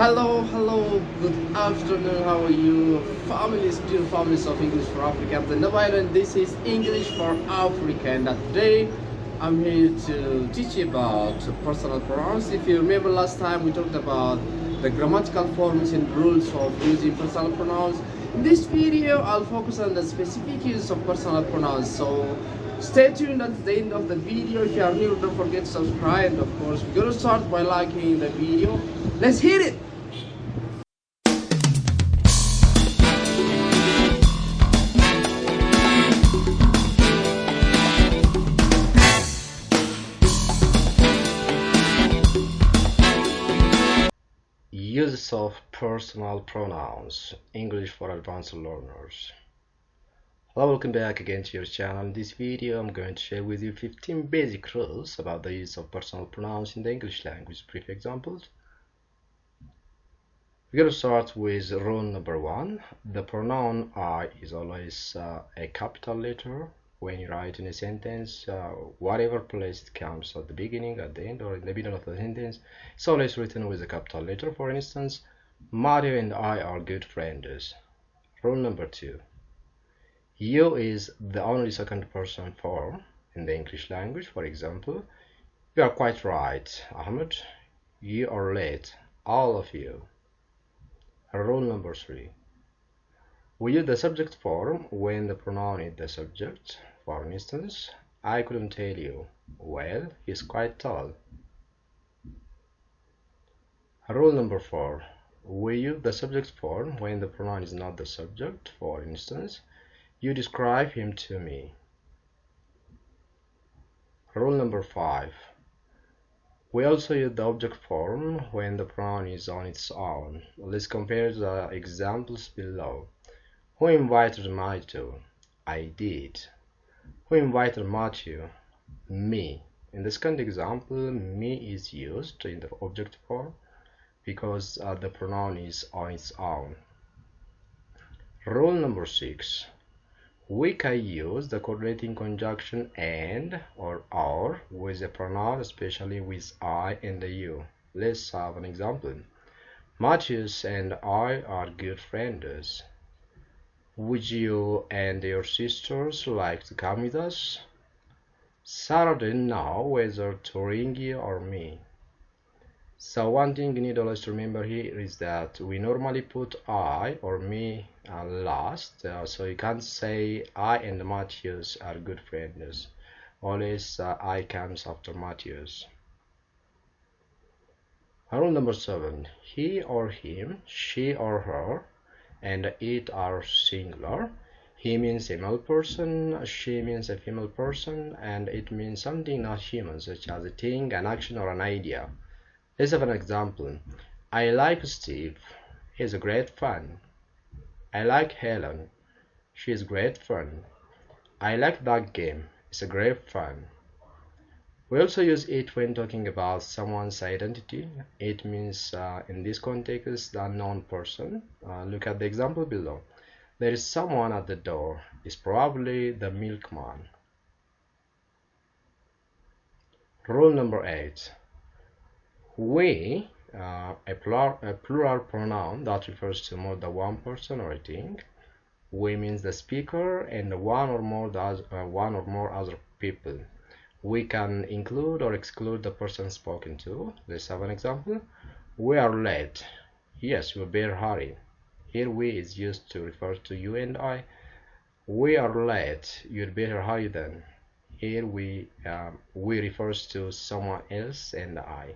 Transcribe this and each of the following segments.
Hello, good afternoon, how are you? Families, dear families of English for Africa. I'm Zenebe and this is English for Africa. And today I'm here to teach you about personal pronouns. If you remember last time we talked about the grammatical forms and rules of using personal pronouns. In this video, I'll focus on the specific use of personal pronouns. So stay tuned at the end of the video. If you are new, don't forget to subscribe. And of course, we're gonna start by liking the video. Let's hit it! Uses of personal pronouns, English for advanced learners. Hello, welcome back again to your channel. In this video, I'm going to share with you 15 basic rules about the use of personal pronouns in the English language. Brief examples. We're going to start with rule number 1. The pronoun I is always a capital letter. When you write in a sentence, whatever place it comes at the beginning, at the end, or in the middle of the sentence, it's always written with a capital letter. For instance, Mario and I are good friends. Rule number 2. You is the only second person form in the English language. For example, you are quite right, Ahmed. You are late, all of you. Rule number 3. We use the subject form when the pronoun is the subject. For instance, I couldn't tell you. Well, he's quite tall. Rule number 4. We use the subject form when the pronoun is not the subject. For instance, you describe him to me. Rule number 5. We also use the object form when the pronoun is on its own. Let's compare the examples below. Who invited Matthew? I did. Who invited Matthew? Me. In the second example, me is used in the object form because the pronoun is on its own. Rule number 6. We can use the coordinating conjunction and or with a pronoun, especially with I and the you. Let's have an example. Matthias and I are good friends. Would you and your sisters like to come with us? Sarah didn't know whether to ring you or me. So one thing you need always to remember here is that we normally put I or me last, so you can't say I and Matthias are good friends. Always I comes after Matthias. Rule number 7. He or him, she or her, and it are singular. He means a male person, she means a female person, and it means something not human, such as a thing, an action, or an idea. Let's have an example. I like Steve. He's a great fun. I like Helen. She is great fun. I like that game. It's a great fun. We also use it when talking about someone's identity. It means, in this context, the unknown person. Look at the example below. There is someone at the door. It's probably the milkman. Rule number 8. We, a plural pronoun that refers to more than one person or a thing. We means the speaker and one or more other people. We can include or exclude the person spoken to. Let's have an example. We are late. Yes, we better hurry. Here we is used to refer to you and I. We are late. You'd better hurry then. Here we refers to someone else and I.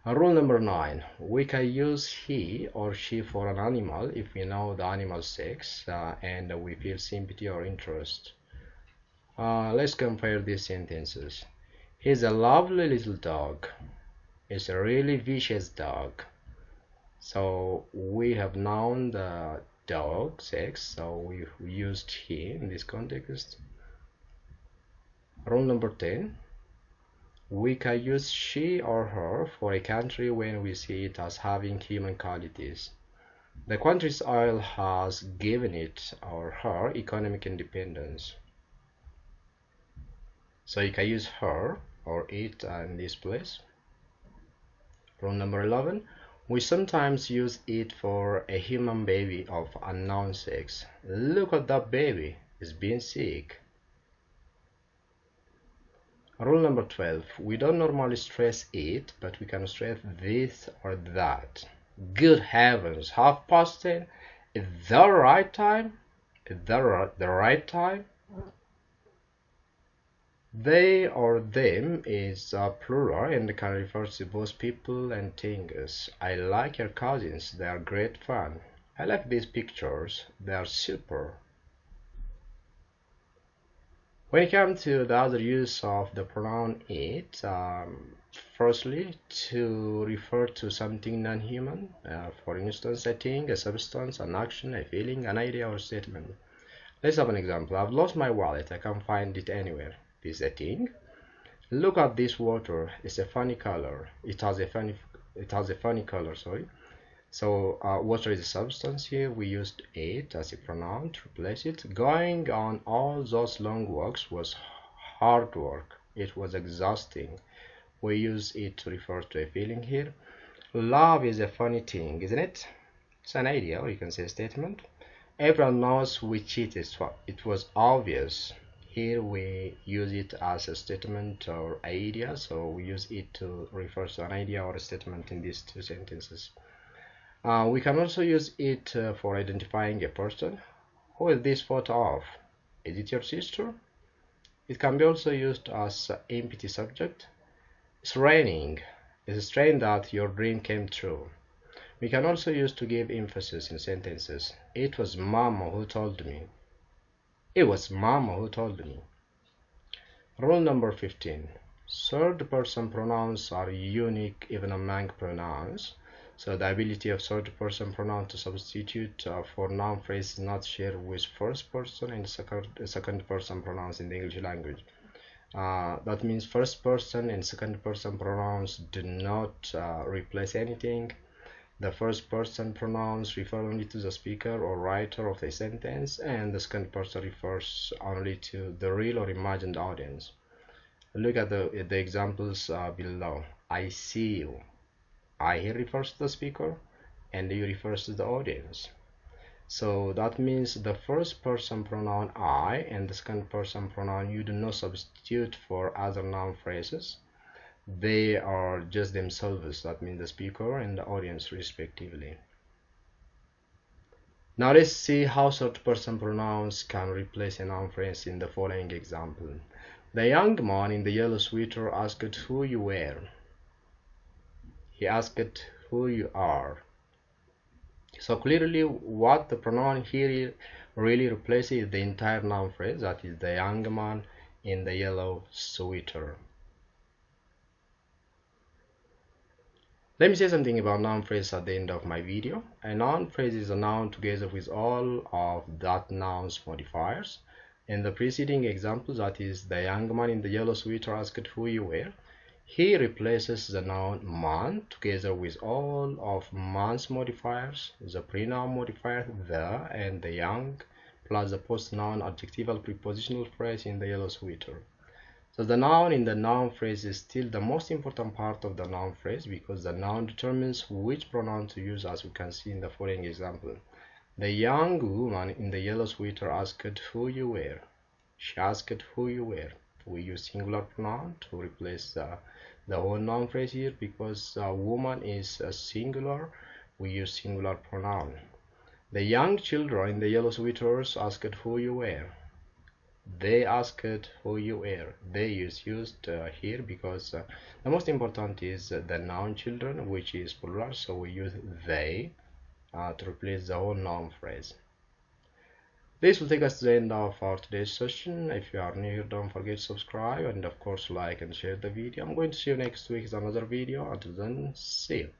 Rule number 9. We can use he or she for an animal if we know the animal's sex and we feel sympathy or interest. Let's compare these sentences. He's a lovely little dog. It's a really vicious dog. So we have known the dog sex, so we used he in this context. Rule number 10. We can use she or her for a country when we see it as having human qualities. The country's oil has given it or her economic independence. So you can use her or it in this place. Rule number 11. We sometimes use it for a human baby of unknown sex. Look at that baby, it's being sick. Rule number 12. We don't normally stress it, but we can stress this or that. Good heavens, 10:30? Is that the right time? Is that the right time? They or them is plural and can refer to both people and things. I like your cousins, they are great fun. I like these pictures, they are super. When it comes to the other use of the pronoun it, firstly, to refer to something non-human, for instance, a thing, a substance, an action, a feeling, an idea, or statement. Let's have an example. I've lost my wallet, I can't find it anywhere. This is a thing. Look at this water, it's a funny color. It has a funny color, sorry. So water is a substance here. We used it as a pronoun to replace it. Going on all those long walks was hard work. It was exhausting. We use it to refer to a feeling here. Love is a funny thing, isn't it? It's an idea, or you can say a statement. Everyone knows which it is. It was obvious. Here we use it as a statement or idea, so we use it to refer to an idea or a statement in these two sentences. We can also use it for identifying a person. Who is this photo of? Is it your sister? It can be also used as empty subject. It's raining. It's strange that your dream came true. We can also use to give emphasis in sentences. It was Mama who told me. It was Mama who told me. Rule number 15. Third person pronouns are unique even among pronouns. So the ability of third person pronoun to substitute for noun phrase is not shared with first person and second person pronouns in the English language. That means first person and second person pronouns do not replace anything. The first person pronouns refer only to the speaker or writer of a sentence, and the second person refers only to the real or imagined audience. Look at the examples below. I see you. I here refers to the speaker and you refers to the audience. So that means the first person pronoun I and the second person pronoun you do not substitute for other noun phrases. They are just themselves, that means the speaker and the audience respectively. Now let's see how third person pronouns can replace a noun phrase in the following example. The young man in the yellow sweater asked who you were. He asked who you are. So clearly what the pronoun here really replaces the entire noun phrase, that is the young man in the yellow sweater. Let me say something about noun phrase at the end of my video. A noun phrase is a noun together with all of that noun's modifiers. In the preceding example, that is the young man in the yellow sweater asked who you were, he replaces the noun man together with all of man's modifiers, the pronoun modifier the and the young, plus the post-noun adjectival prepositional phrase in the yellow sweater. So the noun in the noun phrase is still the most important part of the noun phrase because the noun determines which pronoun to use, as we can see in the following example. The young woman in the yellow sweater asked who you were. She asked who you were. We use singular pronoun to replace the whole noun phrase here because woman is singular. We use singular pronoun. The young children in the yellow sweaters asked who you were. They asked who you were. They is used here because the most important is the noun children, which is plural, so we use they to replace the whole noun phrase. This will take us to the end of our today's session. If you are new, don't forget to subscribe and of course like and share the video. I'm going to see you next week with another video. Until then, see you.